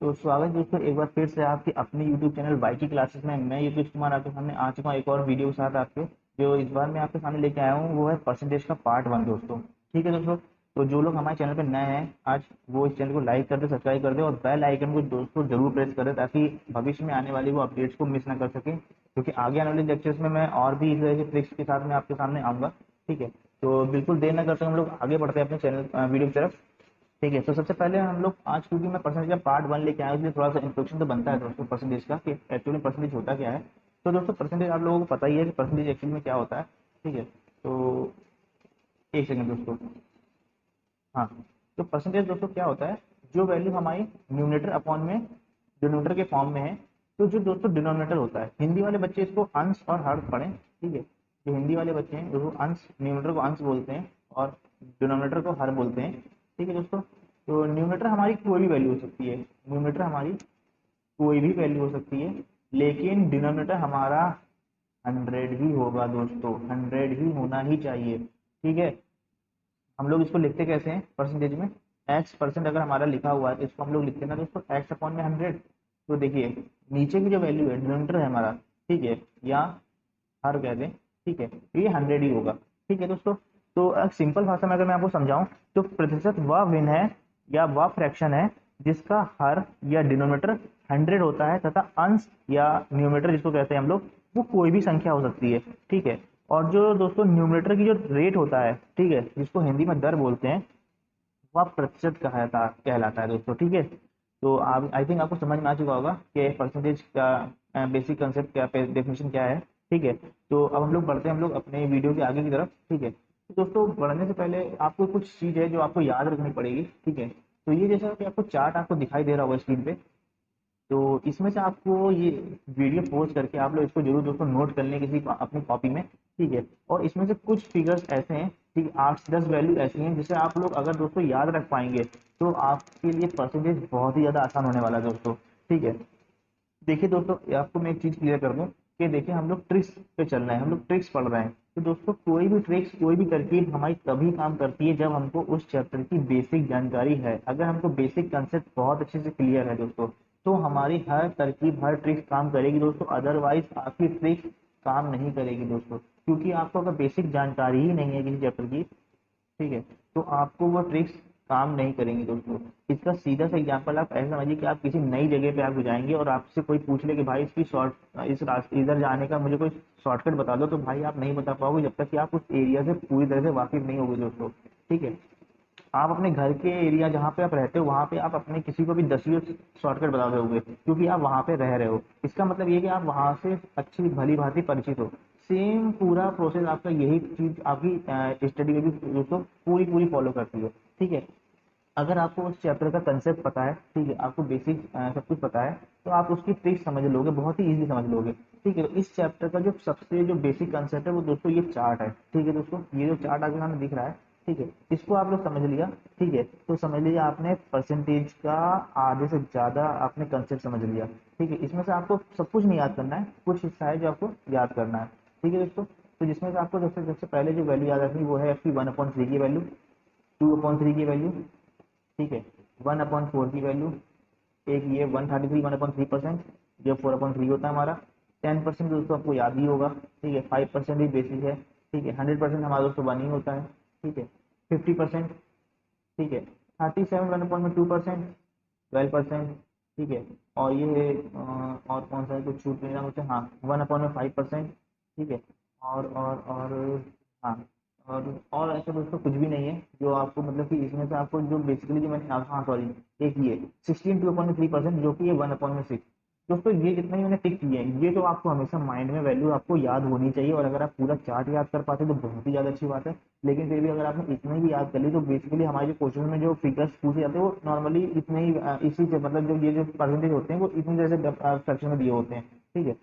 तो स्वागत है दोस्तों एक बार फिर से आपके अपने YouTube चैनल बाई की क्लासेस में। मैं योगेश कुमार आपके सामने आ चुका हूँ एक और वीडियो के साथ आपके। जो इस बार मैं आपके सामने लेके आया हूँ वो है परसेंटेज का पार्ट 1 दोस्तों। ठीक है दोस्तों, तो जो लोग हमारे चैनल पर नए हैं आज वो इस चैनल को लाइक कर दे, सब्सक्राइब कर दे और बेल आइकन को दोस्तों जरूर प्रेस करें ताकि भविष्य में आने वाली वो अपडेट्स को मिस ना कर सकें, क्योंकि आगे आने वाले लेक्चर्स में मैं और भी इस तरह के ट्रिक्स के साथ मैं आपके सामने आऊँगा। ठीक है, तो बिल्कुल देर ना करते हम लोग आगे बढ़ते हैं अपने चैनल वीडियो की तरफ। ठीक है, तो सबसे पहले हम लोग आज क्योंकि मैं परसेंटेज का पार्ट 1 लेके आया हूं, इसलिए थोड़ा सा इंट्रोडक्शन तो बनता है दोस्तों परसेंटेज का कि एक्चुअली परसेंटेज होता क्या है। तो दोस्तों परसेंटेज आप लोगों को पता ही है कि परसेंटेज एक्चुअली में क्या होता है। ठीक है, तो एक सेकंड दोस्तों। हाँ, तो परसेंटेज दोस्तों क्या होता है, जो वैल्यू हमारी न्यूमरेटर अपॉन में डिनोमिनेटर के फॉर्म में है। तो जो दोस्तों डिनोमिनेटर होता है, हिंदी वाले बच्चे इसको अंश और हर पढ़ें। ठीक है, जो हिंदी वाले बच्चे हैं वो अंश न्यूमरेटर को अंश बोलते हैं और डिनोमिनेटर को हर बोलते हैं। ठीक है दोस्तों, तो न्यूमरेटर हमारी कोई भी वैल्यू हो सकती है, न्यूमरेटर हमारी कोई भी वैल्यू हो सकती है, लेकिन डिनोमिनेटर हमारा 100 ही होगा दोस्तों, 100 ही होना ही चाहिए। ठीक है, हम लोग इसको लिखते कैसे हैं परसेंटेज में, एक्स परसेंट अगर हमारा लिखा हुआ है तो इसको हम लोग लिखते हैं ना दोस्तों एक्स अपॉन में 100। तो देखिए नीचे की जो वैल्यू है डिनोमिनेटर है हमारा, ठीक है, या हर कह दें, ठीक है, तो ये 100 ही होगा। ठीक है दोस्तों, तो सिंपल भाषा में अगर मैं आपको समझाऊं तो प्रतिशत वह भिन्न है या वह फ्रैक्शन है जिसका हर या डिनोमिनेटर 100 होता है तथा अंश या न्यूमरेटर जिसको कहते हैं हम लोग वो कोई भी संख्या हो सकती है। ठीक है, और जो दोस्तों न्यूमरेटर की जो रेट होता है, ठीक है, जिसको हिंदी में दर बोलते हैं, वह प्रतिशत कहलाता है दोस्तों। ठीक है, तो आप आई थिंक आपको समझ में आ चुका होगा कि परसेंटेज का बेसिक कंसेप्ट क्या, डेफिनेशन क्या है। ठीक है, तो अब हम लोग बढ़ते हैं हम लोग अपने वीडियो के आगे की तरफ। ठीक है, तो दोस्तों बढ़ने से पहले आपको कुछ चीज़ है जो आपको याद रखनी पड़ेगी। ठीक है, तो ये जैसा कि आपको चार्ट आपको दिखाई दे रहा होगा स्क्रीन पे, तो इसमें से आपको ये वीडियो पॉज करके आप लोग इसको जरूर दोस्तों नोट कर लें किसी अपनी कॉपी में। ठीक है, और इसमें से कुछ फिगर्स ऐसे हैं, ठीक, 8 से 10 वैल्यू ऐसी हैं जिसे आप लोग अगर दोस्तों याद रख पाएंगे तो आपके लिए परसेंटेज बहुत ही ज़्यादा आसान होने वाला है दोस्तों। ठीक है, देखिए दोस्तों ये आपको मैं एक चीज क्लियर कर दूं कि देखिए हम लोग ट्रिक्स पे चल रहे हैं, हम लोग ट्रिक्स पढ़ रहे हैं। तो दोस्तों कोई भी ट्रिक्स कोई भी तरकीब हमारी तभी काम करती है जब हमको उस चैप्टर की बेसिक जानकारी है। अगर हमको बेसिक कंसेप्ट बहुत अच्छे से क्लियर है दोस्तों तो हमारी हर तरकीब हर ट्रिक्स काम करेगी दोस्तों, अदरवाइज आपकी ट्रिक्स काम नहीं करेगी दोस्तों, क्योंकि आपको अगर बेसिक जानकारी ही नहीं है किसी चैप्टर की, ठीक है, तो आपको वो ट्रिक्स काम नहीं करेंगी दोस्तों। इसका सीधा सा एग्जांपल आप ऐसे समझिए कि आप किसी नई जगह पे आप जाएंगे और आपसे कोई पूछ ले कि भाई इसकी शॉर्ट इस रास्ते इधर जाने का मुझे कोई शॉर्टकट बता दो, तो भाई आप नहीं बता पाओगे जब तक कि आप उस एरिया से पूरी तरह से वाकिफ नहीं होगे दोस्तों। ठीक है, आप अपने घर के एरिया जहाँ पे आप रहते हो वहाँ पे आप अपने किसी को भी 10वीं शॉर्टकट बता दोगे क्योंकि आप वहाँ पे रह रहे हो। इसका मतलब ये कि आप वहाँ से अच्छी भली भांति परिचित हो। सेम पूरा प्रोसेस आपका यही चीज आपकी स्टडी में भी दोस्तों पूरी पूरी फॉलो करती है। ठीक है, अगर आपको उस चैप्टर का कंसेप्ट पता है, ठीक है, आपको बेसिक सब कुछ पता है, तो आप उसकी ट्रिक समझ लोगे, बहुत ही इजीली समझ लोगे। ठीक है, तो इस चैप्टर का जो सबसे जो बेसिक कंसेप्ट है वो दोस्तों ये चार्ट है। ठीक है दोस्तों, ये जो चार्ट आपके सामने दिख रहा है, ठीक है, इसको आप लोग समझ लिया। ठीक है, तो समझ लीजिए आपने परसेंटेज का आधे से ज्यादा आपने कंसेप्ट समझ लिया। ठीक है, इसमें से आपको सब कुछ नहीं याद करना है, कुछ हिस्सा है जो आपको याद करना है। ठीक है दोस्तों, तो जिसमें से आपको सबसे सबसे पहले जो वैल्यू याद रखनी वो है आपकी 1/3 की वैल्यू, 2/3 की वैल्यू, ठीक है, 1/4 की वैल्यू, एक ये 133 1/3%, जो 4/3 होता है हमारा। 10% दोस्तों आपको याद ही होगा। ठीक है, 5% भी बेसिक है। ठीक है, 100% हमारा दोस्तों 1 ही होता है। ठीक है, 50%, ठीक है, 37 1/2%, 12%, ठीक है, और ये और कौन सा है कुछ छूट नहीं रहा मुझे, हाँ 1/5%, ठीक है, और हाँ, और ऐसा दोस्तों कुछ भी नहीं है जो आपको मतलब कि इसमें से आपको जो बेसिकली जो मैंने हाँ सॉरी, एक ये 16 2/3% जो कि ये 1/6। दोस्तों ये जितना ही मैंने टिक किए हैं ये तो आपको हमेशा माइंड में वैल्यू आपको याद होनी चाहिए, और अगर आप पूरा चार्ट याद कर पाते तो बहुत ही ज्यादा अच्छी बात है। लेकिन फिर भी अगर आपने इतना ही भी याद कर ली तो बेसिकली हमारे जो क्वेश्चन में जो फिगर्स पूछे जाते हैं वो नॉर्मली इतने ही इसी से मतलब जो ये जो परसेंटेज होते हैं वो इतनी तरह से फ्रैक्शन में दिए होते हैं। ठीक है,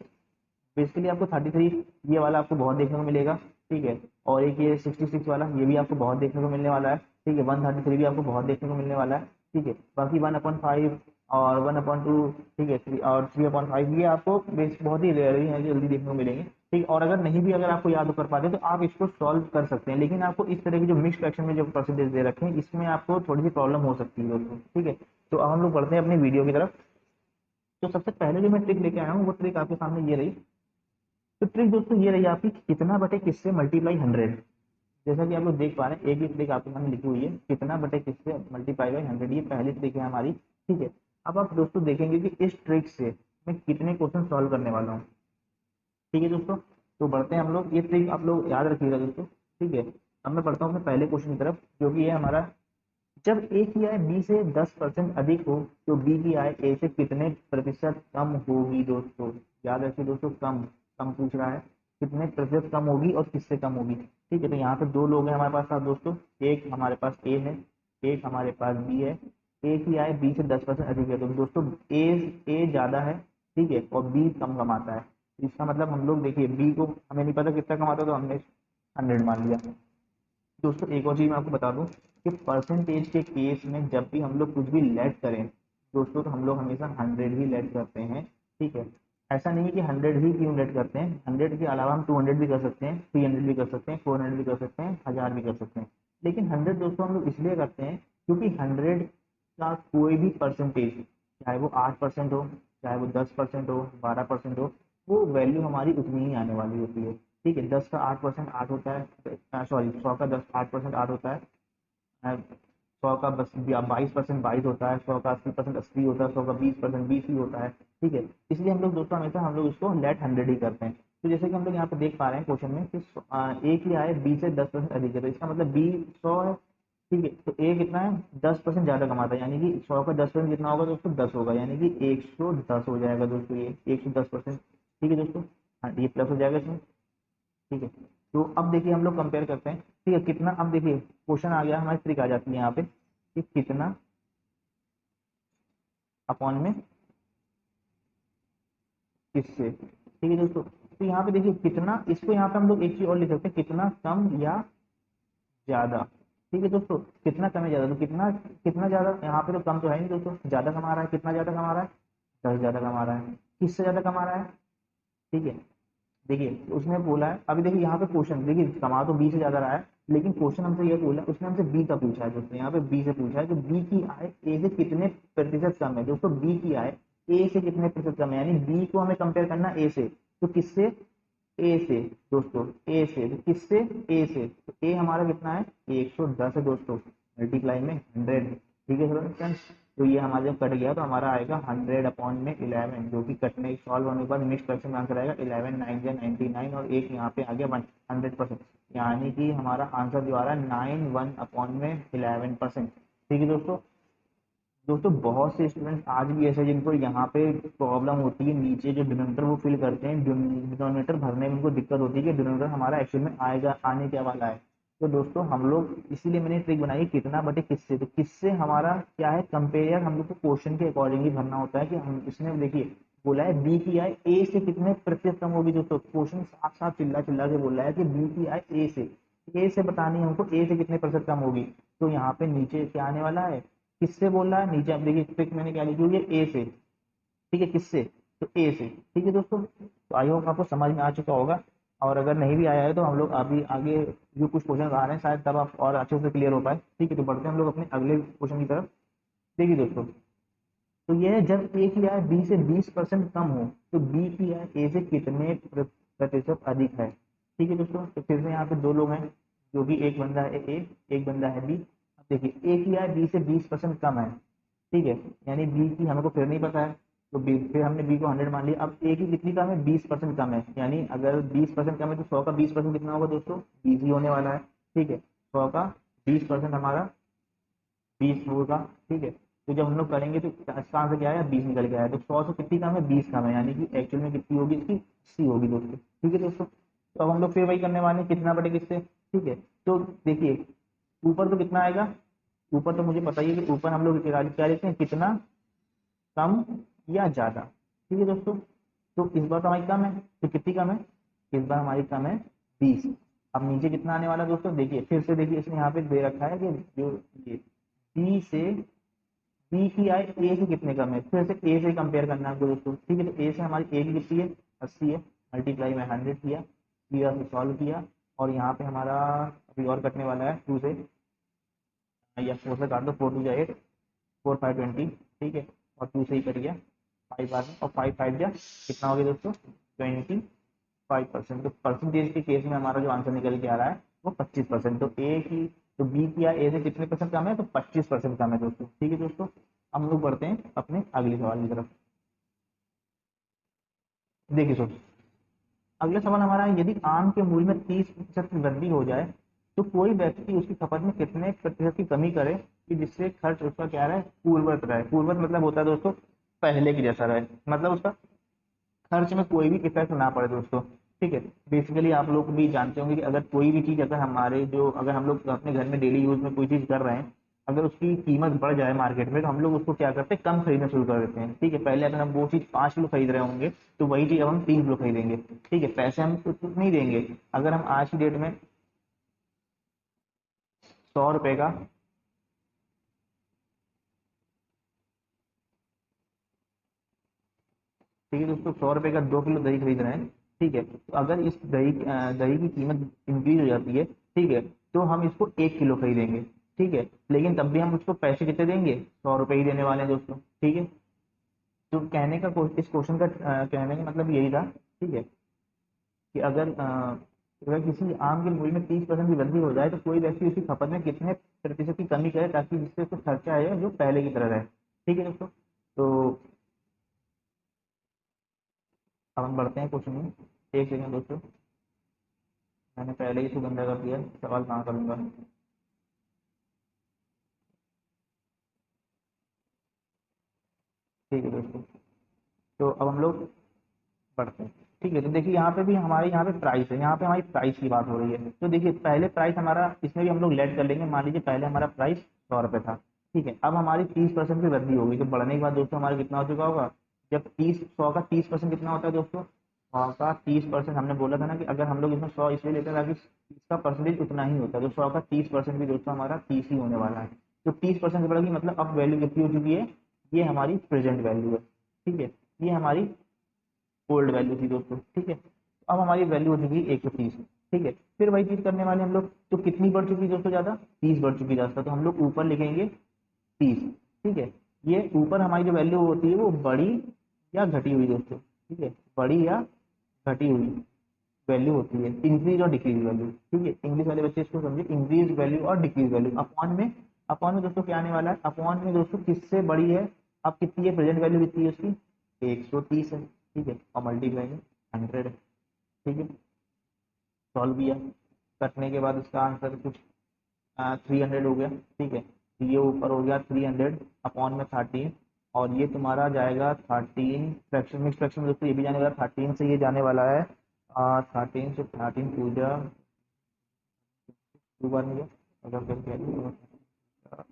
बेसिकली आपको 33 ये वाला आपको बहुत देखने को मिलेगा। ठीक है, और एक ये 66 वाला ये भी आपको बहुत देखने को मिलने वाला है। ठीक है, 133 भी आपको बहुत देखने को मिलने वाला है। ठीक है, बाकी 1/5 और 1/2, ठीक है, और 3/5 ये आपको बहुत ही रेयर है जल्दी देखने को मिलेंगे। ठीक, और अगर नहीं भी अगर आपको याद कर पाते तो आप इसको सॉल्व कर सकते हैं, लेकिन आपको इस तरह की जो मिक्स फ्रैक्शन में जो परसेंटेज दे रखे हैं इसमें आपको थोड़ी सी प्रॉब्लम हो सकती है दोस्तों। ठीक है, तो अब हम लोग बढ़ते हैं अपनी वीडियो की तरफ। तो सबसे पहले जो मैं ट्रिक लेके आया हूँ वो ट्रिक आपके सामने ये रही। तो ट्रिक दोस्तों ये रही आपकी, कितना बटे किससे मल्टीप्लाई 100। जैसा कि आप लोग देख पा रहे हैं, एक ही ट्रिक आपके सामने लिखी हुई है, कितना बटे किससे मल्टीप्लाई बाई 100, ये पहली ट्रिक है हमारी। ठीक है, अब आप दोस्तों देखेंगे कि इस ट्रिक से मैं कितने क्वेश्चन सॉल्व करने वाला हूँ। ठीक है दोस्तों, तो बढ़ते हैं हम लोग, ये ट्रिक आप लोग याद रखिएगा दोस्तों। ठीक है, अब मैं पढ़ता हूँ अपने पहले क्वेश्चन की तरफ, जो कि है हमारा, जब ए की आय बी से 10% अधिक हो तो बी की आय ए से कितने प्रतिशत कम होगी दोस्तों। याद रखिए दोस्तों, कम कम पूछ रहा है, कितने प्रतिशत कम होगी और किससे कम होगी। ठीक है, तो यहाँ पे दो लोग हैं हमारे पास साथ दोस्तों, एक हमारे पास ए है, एक हमारे पास बी है। ए की आय बी से 10% अधिक है, तो दोस्तों ए ज्यादा है, ठीक है, और बी कम कमाता है। तो इसका मतलब हम लोग देखिए, बी को हमें नहीं पता कितना कमाता, तो हमने 100 मान लिया। दोस्तों एक और चीज मैं आपको बता दूं कि परसेंटेज के केस में जब भी हम लोग कुछ भी लेट करें दोस्तों, तो हम लोग हमेशा 100 ही लेट करते हैं। ठीक है, ऐसा नहीं है कि 100 ही क्यों लेट करते हैं, 100 के अलावा हम 200 भी कर सकते हैं, 300 भी कर सकते हैं, 400 भी कर सकते हैं, 1000 भी कर सकते हैं। लेकिन 100 दोस्तों हम लोग इसलिए करते हैं क्योंकि 100 का कोई भी परसेंटेज, चाहे वो 8% हो, चाहे वो 10% हो, 12% हो, वो वैल्यू हमारी उतनी ही आने वाली होती है। ठीक है, 10 का 8% 8 होता है, सॉरी 100 का 8% 8 होता है, 100 का बस 22% 22 होता है, 100 का 80% 80 होता है, 100 का 20% 20 ही होता है। ठीक है, इसलिए हम लोग दोस्तों हमेशा हम लोग इसको लेट 100 ही करते हैं। तो जैसे कि हम लोग यहाँ पे देख पा रहे हैं क्वेश्चन में कि ए की आय बी से 10% अधिक है, तो इसका मतलब बी 100 है। ठीक है, तो ए कितना है, 10% ज्यादा कमाता है, यानी कि 100 का 10% कितना होगा दोस्तों, 10 होगा, यानी कि 110 हो जाएगा दोस्तों, ये 110%। ठीक है दोस्तों, हाँ ये प्लस हो जाएगा इसमें। ठीक है, तो अब देखिए हम लोग कंपेयर करते हैं। ठीक है, कितना, अब देखिए क्वेश्चन आ गया, हमारी ट्रिक आ जाती है यहाँ पे कि कितना अपॉन में किससे। ठीक है दोस्तों, तो यहाँ पे देखिए कितना, इसको यहाँ पे हम लोग एक चीज और लिख सकते हैं, कितना कम या ज्यादा। ठीक है दोस्तों, कितना कम है ज्यादा, तो कितना कितना ज्यादा, यहाँ पे तो कम तो है नहीं दोस्तों, ज्यादा कमा रहा है, कितना ज्यादा कमा रहा है, 10 ज्यादा कमा रहा है, किससे ज्यादा कमा रहा है। ठीक है, देखिए उसने बोला है, अभी देखिए यहाँ पे क्वेश्चन देखिए, कमा तो बी से ज्यादा रहा है, लेकिन क्वेश्चन हमसे ये बोला, उसने हमसे बी का पूछा है दोस्तों, यहाँ पे बी से पूछा है कि बी की आय ए से कितने प्रतिशत कम है। दोस्तों बी की आय ए से कितने प्रतिशत कम है, यानी बी को हमें कंपेयर करना ए से, तो किससे, ए से दोस्तों, ए से, तो किससे, ए से, तो ए हमारा कितना है, 110 है दोस्तों, मल्टीप्लाई में 100। ठीक है फ्रेंड्स, तो ये हमारा जब कट गया तो हमारा आएगा 100 अपॉन में 11, जो कि कटने सॉल्व होने के बाद नेक्स्ट क्वेश्चन का आंसर आएगा 11 9 या 99, और एक यहाँ पे आ गया 100%, यानी कि हमारा आंसर जो आ रहा है 91 अपॉन में 11%। ठीक है दोस्तों, दोस्तों बहुत से स्टूडेंट्स आज भी ऐसे हैं जिनको यहाँ पे प्रॉब्लम होती है, नीचे जो डिनोमिनेटर वो फिल करते हैं, डिनोमिनेटर भरने में उनको दिक्कत होती है कि डिनोमिनेटर हमारा एक्चुअल में आएगा, आने क्या वाला है। तो दोस्तों हम लोग इसीलिए मैंने ट्रिक बनाई, कितना बटे किससे, तो किससे हमारा क्या है, कंपेयर हम लोग को क्वेश्चन के अकॉर्डिंग ही भरना होता है कि हम इसमें देखिए बोला है बी की आय ए से कितने प्रतिशत कम होगी। दोस्तों क्वेश्चन साफ साफ चिल्ला चिल्ला के बोल रहा है कि बी की आय ए से बतानी है हमको, ए से कितने प्रतिशत कम होगी। तो यहाँ पे नीचे क्या आने वाला है, किससे बोल रहा है, नीचे आप देखिए ट्रिक मैंने क्या लिखी हुई है, ए से। ठीक है, किससे, तो ए से। ठीक है दोस्तों, तो आई होप आपको समझ में आ चुका होगा, और अगर नहीं भी आया है तो हम लोग अभी आगे जो कुछ क्वेश्चन आ रहे हैं शायद तब आप और अच्छे से क्लियर हो पाए। ठीक है, तो बढ़ते हैं हम लोग अपने अगले क्वेश्चन की तरफ। देखिए दोस्तों, तो यह है, जब ए की आय बी से 20% कम हो तो बी की आय ए से कितने प्रतिशत अधिक है। ठीक है दोस्तों, तो फिर से यहाँ पे दो लोग हैं, जो कि एक बंदा है ए, एक बंदा है बी। अब देखिए ए की आय बी से 20% कम है, ठीक है, यानी बी की हमें को फिर नहीं पता है, तो बी, फिर हमने बी को 100 मान लिया। अब ए की कितनी कम है, 20% कम है, यानी अगर 20% कम है तो 100 का 20% कितना होगा दोस्तों, 20 ही होने वाला है। ठीक है, 100 का 20% हमारा 20 होगा। ठीक है, तो जब हम लोग करेंगे तो इसका आंसर क्या आया, 20 निकल के आया, तो 100 से कितनी कम है, 20 कम है, यानी कि एक्चुअल में कितनी होगी इसकी, 80 होगी दोस्तों। ठीक है दोस्तों, तो अब हम लोग फिर वही करने वाले हैं, कितना बटे किससे। ठीक है, तो देखिए ऊपर तो कितना आएगा, ऊपर तो मुझे पता ही है कि ऊपर हम लोग क्या लिखते हैं, कितना कम या ज्यादा। ठीक है दोस्तों, तो इस बार तो हमारी कम है, तो कितनी कम है, इस बार हमारी कम है 20। अब नीचे कितना आने वाला है दोस्तों, देखिए फिर से देखिए इसने यहाँ पे दे रखा है कि जो ये बी से, बी की आय ए से कितने कम है, फिर से ए से कंपेयर करना है दोस्तों। ठीक है, तो ए से हमारी ए की कितनी है, 80 है, मल्टीप्लाई में 100 किया, क्लियर से सॉल्व किया, और यहाँ पे हमारा अभी और कटने वाला है 2 से, या 4 से काट दो, 4 2 जा 8, 4 5 20, ठीक है, और 2 से ही कट गया 5 बार में, और 5 5 जा कितना हो गया दोस्तों 25%। तो परसेंटेज के केस में हमारा जो आंसर निकल के आ रहा है वो 25%। तो ए की तो बी की या ए से कितने परसेंट कम है, तो 25% कम है दोस्तों। ठीक है दोस्तों, हम लोग बढ़ते हैं अपने अगले सवाल की तरफ। देखिए दोस्तों, अगला सवाल हमारा है, यदि आम के मूल्य में 30% की वृद्धि हो जाए तो कोई व्यक्ति उसकी खपत में कितने प्रतिशत की कमी करे कि जिससे खर्च उसका क्या रहे, पूर्ववत रहे। पूर्ववत मतलब होता है दोस्तों पहले की जैसा रहे, मतलब उसका खर्च में कोई भी इफेक्ट ना पड़े दोस्तों। ठीक है, बेसिकली आप लोग भी जानते होंगे कि अगर कोई भी चीज, अगर हमारे जो, अगर हम लोग अपने घर में डेली यूज में कोई चीज कर रहे हैं, अगर उसकी कीमत बढ़ जाए मार्केट में, तो हम लोग उसको क्या करते हैं, कम खरीदना शुरू कर देते हैं। ठीक है, पहले अगर हम वो चीज 5 किलो खरीद रहे होंगे तो वही चीज अब हम 3 किलो खरीदेंगे। ठीक है, पैसे हम उतना नहीं देंगे। अगर हम आज की डेट में 100 रुपए का, ठीक है दोस्तों, 100 रुपए का 2 किलो दही खरीद रहे हैं। ठीक है, तो अगर इस दही की कीमत इंक्रीज हो जाती है, ठीक है, तो हम इसको 1 किलो खरीदेंगे। ठीक है, लेकिन तब भी हम उसको पैसे कितने देंगे, 100 रुपए ही देने वाले हैं दोस्तों। ठीक है, तो कहने का इस क्वेश्चन का कहने का मतलब यही था। ठीक है, कि अगर किसी आम के मूल्य में 30% की वृद्धि हो जाए तो कोई व्यक्ति उसकी खपत में कितने प्रतिशत की कमी करे ताकि जिससे उसका खर्चा है जो पहले की तरह रहे। ठीक है दोस्तों, तो अब हम बढ़ते हैं क्वेश्चन में। एक सेकंड दोस्तों, मैंने पहले ही इसको गंदा कर दिया, सवाल कहाँ करूंगा। ठीक है दोस्तों, तो अब हम लोग बढ़ते हैं। ठीक है, तो देखिए यहाँ पे भी हमारे यहाँ पे प्राइस है, यहाँ पे हमारी प्राइस की बात हो रही है। तो देखिए पहले प्राइस हमारा, इसमें भी हम लोग लेट कर लेंगे। मान लीजिए पहले हमारा प्राइस 100 रुपये था। ठीक है, अब हमारी 30% की वृद्धि होगी, तो बढ़ने के बाद दोस्तों हमारा कितना हो चुका होगा, जब 100 का 30% कितना होता है दोस्तों, 100 का 30% हमने बोला था ना कि अगर हम लोग इसमें 100 इसलिए लेते हैं ताकि इसका परसेंटेज उतना ही होता है। तो 100 का 30% भी दोस्तों हमारा 30 ही होने वाला है। तो 30% बढ़ेगी, मतलब अब वैल्यू कितनी हो चुकी है, ये हमारी प्रेजेंट वैल्यू है। ठीक है, ये हमारी ओल्ड वैल्यू थी दोस्तों। ठीक है, अब हमारी वैल्यू हो चुकी है 130। ठीक है, फिर वही चीज करने वाले हम लोग, तो कितनी बढ़ चुकी है दोस्तों, ज्यादा 30 बढ़ चुकी है ज्यादा, तो हम लोग ऊपर लिखेंगे 30। ठीक है, ये ऊपर हमारी जो वैल्यू होती है वो बड़ी या घटी हुई दोस्तों। ठीक है, बड़ी या घटी हुई वैल्यू होती है, इंक्रीज और डिक्रीज वैल्यू। ठीक है, इंग्लिश वाले बच्चे इसको समझे, इंक्रीज वैल्यू और डिक्रीज वैल्यू। अपॉन में दोस्तों क्या आने वाला है, अपॉन में दोस्तों किससे बड़ी है, अब कितनी है, प्रेजेंट वैल्यू कितनी है उसकी 130 है। ठीक है, और मल्टीप्लाई में 100 है। ठीक है, सॉल्व किया, कटने के बाद उसका आंसर कुछ 300 हो गया। ठीक है, तो ये ऊपर हो गया 300 अपॉन में 13, और ये तुम्हारा जाएगा 13 फ्रैक्शन, मिक्स फ्रैक्शन में दोस्तों ये भी जाने वाला 13 से, ये जाने वाला है 13 से 13 पूजा 2 बार में गया, अगर करके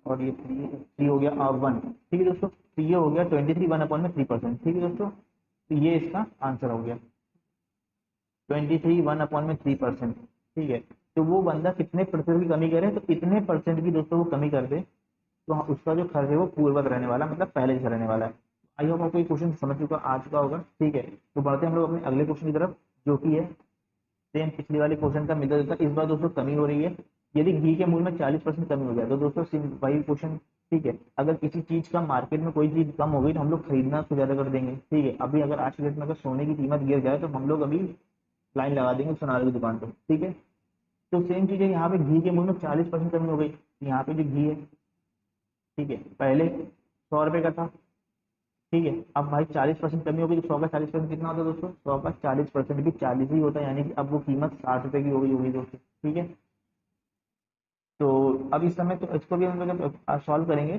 और ये 3 हो गया 1। ठीक है दोस्तों, तो ये हो गया 23 1 अपॉन में 3%। ठीक है दोस्तों, तो ये इसका आंसर हो गया 23 1 अपॉन में 3%। ठीक है, तो वो बंदा कितने प्रतिशत की कमी करे, तो इतने परसेंट की दोस्तों वो कमी कर दे, तो उसका जो खर्च है वो पूर्ववत रहने वाला, मतलब पहले जैसा रहने वाला है। आई होप आपको ये क्वेश्चन समझ चुका आ चुका होगा। ठीक है, तो बढ़ते हैं हम लोग अपने अगले क्वेश्चन की तरफ, जो कि है सेम पिछले वाले क्वेश्चन का मिलता जुलता, इस बार दोस्तों कमी हो रही है। यदि घी के मूल्य में 40% कमी हो जाए तो दोस्तों वही क्वेश्चन। ठीक है, अगर किसी चीज का मार्केट में कोई चीज कम हो गई तो हम लोग खरीदना उसको ज्यादा कर देंगे। ठीक है, अभी अगर आज के डेट में अगर सोने की कीमत गिर जाए तो हम लोग अभी लाइन लगा देंगे सुनार की दुकान पर। ठीक है, तो सेम चीज है, यहाँ पे घी के मूल्य में 40% कमी हो गई। यहाँ पे जो घी है, ठीक है, पहले 100 रुपए का था। ठीक है, अब भाई 40% कमी हो गई, तो 100 का 40% कितना होता है दोस्तों, 100 का 40% भी 40 ही होता है, यानी कि अब वो कीमत 60 रुपए की हो गई होगी दोस्तों। ठीक है, तो अब इस समय तो इसको भी हम लोग जब सॉल्व करेंगे,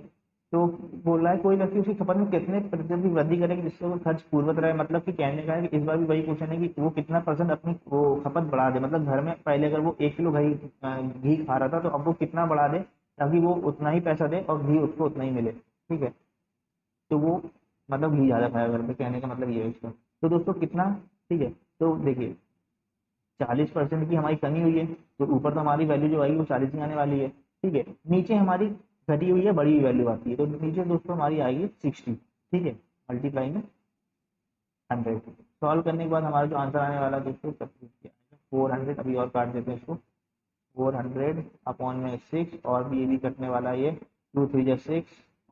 तो बोल रहा है कोई व्यक्ति उसकी खपत में कितने प्रतिशत की वृद्धि करेगी जिससे वो खर्च पूर्वत रहे। मतलब कि कहने का है कि इस बार भी वही क्वेश्चन है कि वो कितना परसेंट अपनी वो खपत बढ़ा दे, मतलब घर में पहले अगर वो 1 किलो घी खा रहा था तो अब वो कितना बढ़ा दे ताकि वो उतना ही पैसा दे और घी उसको उतना ही मिले। ठीक है, तो वो मतलब घी ज्यादा खाया घर में, कहने का मतलब ये है इसका। तो दोस्तों कितना, ठीक है, तो देखिए 40% की हमारी कमी हुई है, तो ऊपर तो हमारी वैल्यू जो आई वो 40 ही आने वाली है। ठीक है, नीचे हमारी घटी हुई है, बड़ी हुई वैल्यू आती है, तो नीचे दोस्तों हमारी आएगी 60। ठीक है, मल्टीप्लाई में 100। सॉल्व करने के बाद हमारा जो आंसर आने वाला है दोस्तों, सब 400, अभी और काट देते हैं इसको, 400 अपॉन में 6, और भी ये भी कटने वाला है, ये 2 3 जा 6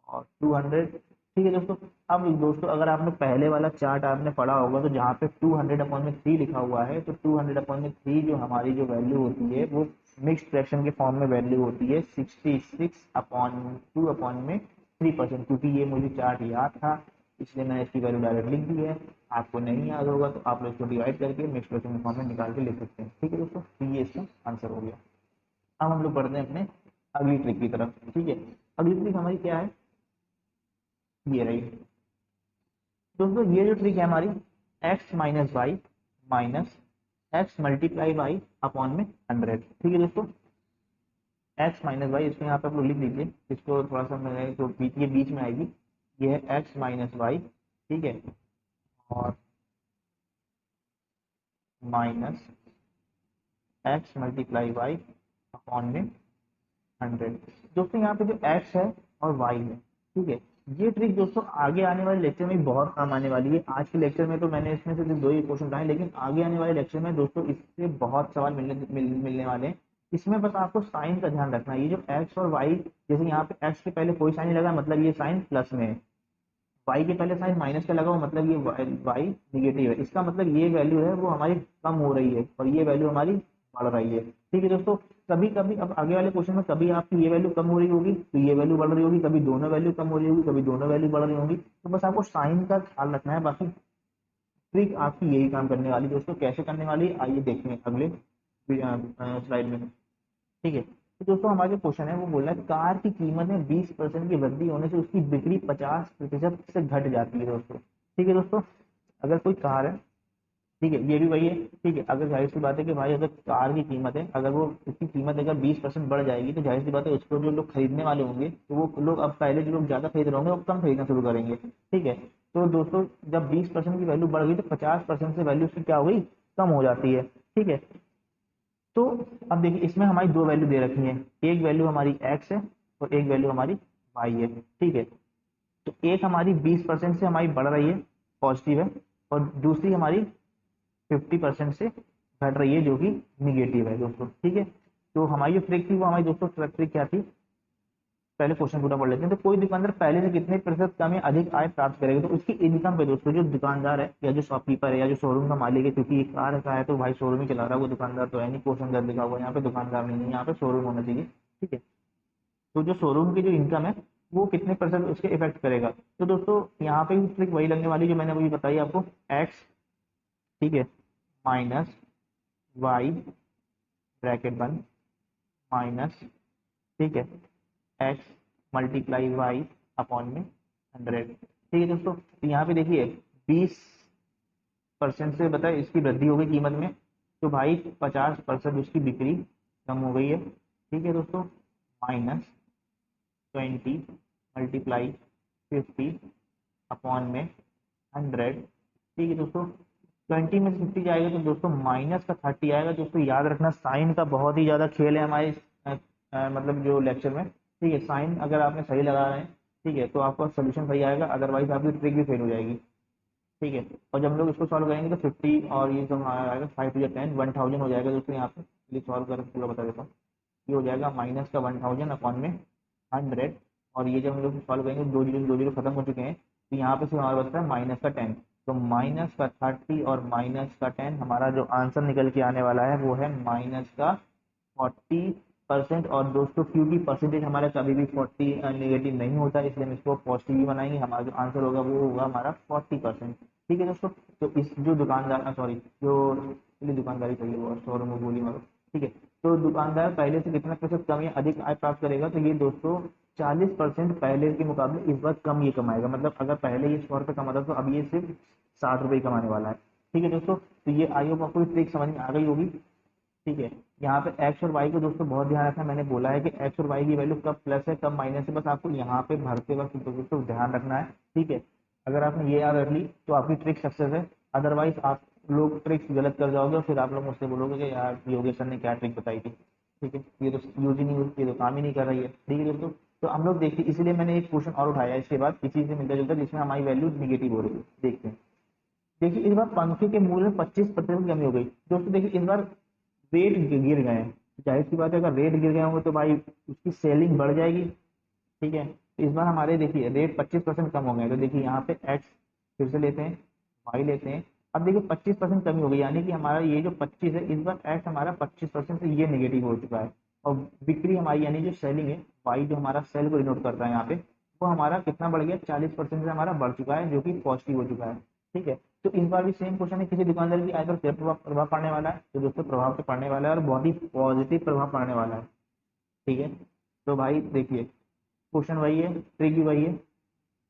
और 200 ठीक है दोस्तों। अब दोस्तों अगर आपने पहले वाला चार्ट आपने पढ़ा होगा तो जहाँ पे 200/3 लिखा हुआ है, तो 200/3 जो हमारी जो वैल्यू होती है वो मिक्स्ड फ्रैक्शन के फॉर्म में वैल्यू होती है 66/2/3%, क्योंकि ये मुझे चार्ट याद था इसलिए मैंने इसकी वैल्यू डायरेक्ट लिख दी है। आपको नहीं याद होगा तो आप लोग इसको डिवाइड करके मिक्स्ड फ्रैक्शन के फॉर्म में निकाल के लिख सकते हैं। ठीक है दोस्तों, तो ये इसका आंसर हो गया। अब हम लोग बढ़ते हैं अपने अगली ट्रिक की तरफ। ठीक है, अगली ट्रिक हमारी क्या है, ये रही दोस्तों। ये जो ट्रिक है हमारी, X minus Y minus X multiply Y upon में 100। ठीक है दोस्तों, एक्स माइनस वाई, इसको यहाँ पे आप लोग लिख दीजिए, इसको थोड़ा सा मैंने जो बीच ये बीच में आएगी, ये है एक्स माइनस वाई। ठीक है, और minus X multiply Y upon में 100। दोस्तों यहाँ पे जो एक्स है और वाई है, ठीक है, ये ट्रिक दोस्तों आगे आने वाले लेक्चर में बहुत काम आने वाली है। आज के लेक्चर में तो मैंने इसमें से सिर्फ 2 ही क्वेश्चन उठाए, लेकिन आगे आने वाले लेक्चर में दोस्तों इससे बहुत सवाल मिलने वाले हैं। इसमें बस आपको साइन का ध्यान रखना है। ये जो एक्स और वाई, जैसे यहाँ पे एक्स के पहले कोई साइन नहीं लगा, मतलब ये साइन प्लस में है। वाई के पहले साइन माइनस का लगा हो, मतलब ये वाई निगेटिव है। इसका मतलब ये वैल्यू है वो हमारी कम हो रही है और ये वैल्यू हमारी बढ़ रही है। ठीक है दोस्तों, कभी कभी अब आगे वाले क्वेश्चन में कभी आपकी ये वैल्यू कम हो रही होगी तो ये वैल्यू बढ़ रही होगी, कभी दोनों वैल्यू कम हो रही होगी, कभी दोनों वैल्यू बढ़ रही होगी। तो बस आपको साइन का ख्याल रखना है, बाकी ट्रिक आपकी यही काम करने वाली है दोस्तों। कैसे करने वाली है आइए देखते हैं अगले स्लाइड में। ठीक है, तो दोस्तों हमारा जो क्वेश्चन है वो बोल रहा है कार की कीमत में 20% की वृद्धि होने से उसकी बिक्री 50% से घट जाती है दोस्तों। ठीक है दोस्तों, अगर कोई कार है, ठीक है, ये भी वही है। ठीक है, अगर जाहिर सी बात है कि भाई अगर कार की कीमत है, अगर वो उसकी कीमत अगर 20% बढ़ जाएगी तो जाहिर सी बात है उसको जो लोग खरीदने वाले होंगे तो वो लोग, अब पहले जो लोग ज्यादा खरीद रहे होंगे वो कम खरीदना शुरू करेंगे। ठीक है, तो दोस्तों जब 20% की वैल्यू बढ़ गई तो 50% से वैल्यू उसकी क्या हो गई, कम हो जाती है। ठीक है, तो अब देखिए इसमें हमारी 2 वैल्यू दे रखी है, एक वैल्यू हमारी एक्स है और एक वैल्यू हमारी वाई है। ठीक है, तो एक हमारी 20% से हमारी बढ़ रही है, पॉजिटिव है, और दूसरी हमारी 50% से घट रही है जो कि निगेटिव है दोस्तों। ठीक है, तो हमारी जो ट्रिक थी वो हमारी दोस्तों ट्रिक क्या थी, पहले क्वेश्चन पूरा पढ़ लेते हैं। तो कोई दुकानदार पहले से कितने प्रतिशत कम या अधिक आय प्राप्त करेगा, तो उसकी इनकम पे दोस्तों जो दुकानदार है या जो शॉपकीपर है या जो शोरूम का मालिक है, क्योंकि ये कार का है तो भाई शोरूम ही चला रहा है, वो दुकानदार तो है नहीं, क्वेश्चन दर लिखा हुआ है यहाँ पे, दुकानदार नहीं है यहाँ पे, शोरूम होना चाहिए। ठीक है, तो जो शोरूम की जो इनकम है वो कितने परसेंट उसके इफेक्ट करेगा। तो दोस्तों यहाँ पे भी ट्रिक वही लगने वाली जो मैंने अभी बताई आपको, एक्स, ठीक है, माइनस वाई ब्रैकेट बंद माइनस, ठीक है, एक्स मल्टीप्लाई वाई अपॉन में 100। ठीक है दोस्तों, तो यहाँ पे देखिए 20% से बताए इसकी वृद्धि हो गई कीमत में, तो भाई 50% उसकी बिक्री कम हो गई है। ठीक है दोस्तों, माइनस 20 मल्टीप्लाई 50 अपॉन में 100। ठीक है दोस्तों, 20 में से 50 जाएगा तो दोस्तों माइनस का 30 आएगा। दोस्तों याद रखना साइन का बहुत ही ज्यादा खेल है हमारे मतलब जो लेक्चर में। ठीक है, साइन अगर आपने सही लगा रहे हैं, ठीक है, तो आपका सोल्यूशन सही आएगा, अदरवाइज आपकी ट्रिक भी फेल हो जाएगी। ठीक है, और जब हम लोग इसको सॉल्व करेंगे तो 50 और ये जो हमारा आएगा 5 टू 10 1000 हो जाएगा दोस्तों। यहाँ पे चलिए सॉल्व कर पूरा बता देता हूँ। ये हो जाएगा माइनस का 1000 अपॉन में 100, और ये जब हम लोग सॉल्व करेंगे 2 जीरो खत्म हो चुके हैं, तो यहाँ पे सिर्फ हमारे बचता है माइनस का 10। तो माइनस का 30 और माइनस का 10, हमारा जो आंसर निकल के आने वाला है वो है माइनस का 40%। और दोस्तों क्योंकि परसेंटेज हमारा कभी भी 40 नेगेटिव नहीं होता, इसलिए हम इसको पॉजिटिव ही बनाएंगे। हमारा जो आंसर होगा वो होगा हमारा 40%। ठीक है दोस्तों, तो इस जो दुकानदार, सॉरी जो, चलिए दुकानदारी चाहिए वो शोरूम में बोली मारो। ठीक है, तो दुकानदार पहले से कितना प्रतिशत कम या अधिक आय प्राप्त करेगा, तो ये दोस्तों 40% पहले के मुकाबले इस बार कम ये कमाएगा। मतलब अगर पहले ये 100 रुपये कमाता तो अब ये सिर्फ 60 रुपये कमाने वाला है। ठीक है दोस्तों, तो ये आई होप आपको ट्रिक समझ में आ गई होगी। ठीक है, यहाँ पे एक्स और वाई को दोस्तों बहुत ध्यान रखना, मैंने बोला है कि एक्स और वाई की वैल्यू कब प्लस है कब माइनस है, बस आपको यहाँ पे भरते वक्त दोस्तों ध्यान रखना है। ठीक है, अगर आपने ये याद रख ली तो आपकी ट्रिक सक्सेस है, अदरवाइज आप लोग ट्रिक्स गलत कर जाओगे और फिर आप लोग मुझसे बोलोगे कि यार योगेश सर ने क्या ट्रिक बताई थी। ठीक है, ये तो यूज ही नहीं, ये तो काम ही नहीं कर रही है। ठीक है दोस्तों, तो हम लोग देखिए, इसलिए मैंने एक क्वेश्चन और उठाया इसके बाद इसी से मिलता जुलता, जिसमें हमारी वैल्यू निगेटिव हो रही है। देखते हैं, देखिए इस बार पंखे के मूल्य में 25% की कमी हो गई। दोस्तों देखिए इस बार रेट गिर गए हैं, जाहिर सी बात है अगर रेट गिर गए होंगे तो भाई उसकी सेलिंग बढ़ जाएगी। ठीक है, तो इस बार हमारे देखिए रेट 25% कम हो गए। तो देखिए यहाँ पे एक्स फिर से लेते हैं, वाई लेते हैं। अब देखिए 25% कमी हो गई, यानी कि हमारा ये जो 25 है, इस बार एक्स हमारा 25% से ये नेगेटिव हो चुका है। और बिक्री हमारी यानी जो सेलिंग है, वाई जो हमारा सेल को डिनोट करता है यहाँ पे, वो हमारा कितना बढ़ गया, 40% से हमारा बढ़ चुका है, जो कि पॉजिटिव हो चुका है। ठीक है, तो इस बार भी सेम क्वेश्चन है, किसी दुकानदार की आय पर क्या प्रभाव प्रभाव पड़ने वाला है? तो दोस्तों प्रभाव तो पड़ने वाला है, और बहुत ही पॉजिटिव प्रभाव पड़ने वाला है। ठीक है, तो भाई देखिए क्वेश्चन वही है, ट्रिक भी वही है।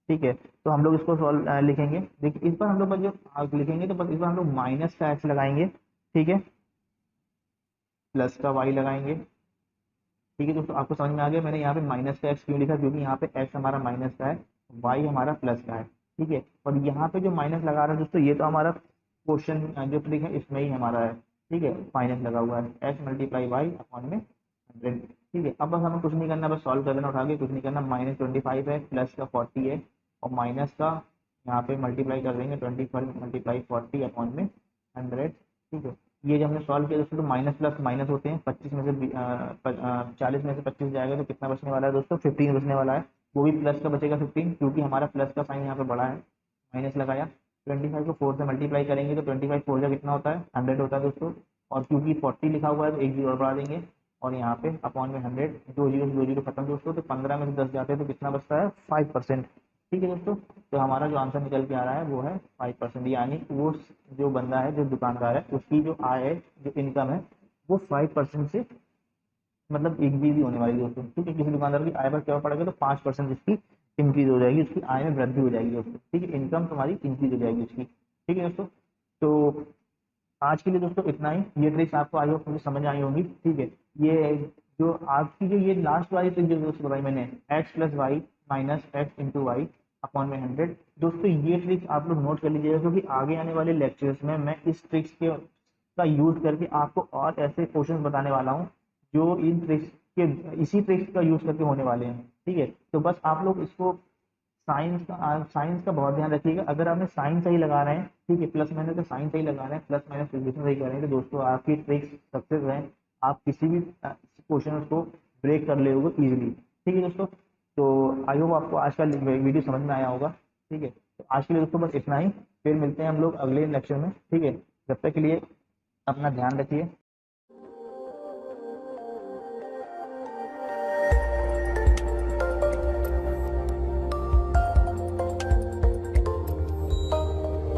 ठीक है, तो हम लोग इसको सॉल्व लिखेंगे। देखिए इस बार हम लोग बस जो लिखेंगे, तो बस इस बार हम लोग माइनस का एक्स लगाएंगे। ठीक है, प्लस का वाई लगाएंगे। ठीक है दोस्तों, आपको समझ में आ गया मैंने यहाँ पे माइनस का एक्स क्यों लिखा, क्योंकि यहाँ पे एक्स हमारा माइनस का है, वाई हमारा प्लस का है। ठीक है, और यहाँ पे जो माइनस लगा रहा है दोस्तों, ये तो हमारा क्वेश्चन जो ट्रिक है इसमें ही हमारा है। ठीक है, माइनस लगा हुआ है, एक्स मल्टीप्लाई वाई अपॉन में 100। ठीक है, अब बस हमें कुछ नहीं करना, बस सॉल्व कर देना उठा के, कुछ नहीं करना। -25 है, प्लस का 40 है, और माइनस का यहाँ पे मल्टीप्लाई कर देंगे, 25 मल्टीप्लाई 40 अपॉन में 100। ठीक है, ये जब हमने सॉल्व किया दोस्तों, तो माइनस प्लस माइनस होते हैं, 25 में से 40 में से 25 जाएगा तो कितना बचने वाला है दोस्तों, 15 बचने वाला है। वो भी प्लस का बचेगा 15, क्योंकि हमारा प्लस का साइन यहाँ पे बड़ा है, माइनस लगाया। 25 को 4 से मल्टीप्लाई करेंगे तो 25 4 का कितना होता है, 100 होता है दोस्तों। और क्योंकि 40 लिखा हुआ है तो एक जीरो और बढ़ा देंगे, और यहाँ पे अपॉन में 100, दो जीरो खत्म दोस्तों, तो 15 में से 10 जाते हैं तो कितना बचता है, 5%। ठीक है दोस्तों, तो हमारा जो आंसर निकल के आ रहा है वो है 5%, यानी वो जो बंदा है, जो दुकानदार है, उसकी जो आय है, जो इनकम है, वो 5% से मतलब इंक्रीज ही होने वाली है दोस्तों। ठीक है, किसी दुकानदार की आय पर क्या पड़ेगा, तो 5% उसकी इंक्रीज हो जाएगी, उसकी आय में वृद्धि हो जाएगी दोस्तों। ठीक है, इनकम तुम्हारी इंक्रीज हो जाएगी उसकी। ठीक है दोस्तों, तो आज के लिए दोस्तों इतना ही। ये ट्रिक्स आपको आई होप मुझे समझ आई होंगी। ठीक है, ये जो आपकी जो ये लास्ट वाली ट्रिक जो दोस्तों बताई मैंने, X plus Y minus X into Y upon में 100, दोस्तों ये ट्रिक्स आप लोग नोट कर लीजिएगा, क्योंकि आगे आने वाले लेक्चर्स में मैं इस ट्रिक्स के का यूज करके आपको और ऐसे क्वेश्चन बताने वाला हूँ, जो इन ट्रिक्स के इसी ट्रिक्स का यूज करके होने वाले हैं। ठीक है, तो बस आप लोग इसको साइंस का बहुत ध्यान रखिएगा। अगर आपने साइन सही लगा रहे हैं, ठीक है, प्लस माइनस का साइन सही लगा रहे हैं, प्लस माइनस कैलकुलेशन सही कर रहे हैं, तो दोस्तों आपकी ट्रिक्स सक्सेस है, आप किसी भी क्वेश्चन को ब्रेक कर ले होगे इजीली। ठीक है दोस्तों, तो आई होप आपको आज का वीडियो समझ में आया होगा। ठीक है, तो आज के लिए दोस्तों बस इतना ही, फिर मिलते हैं हम लोग अगले लेक्चर में। ठीक है, जब तक के लिए अपना ध्यान रखिए।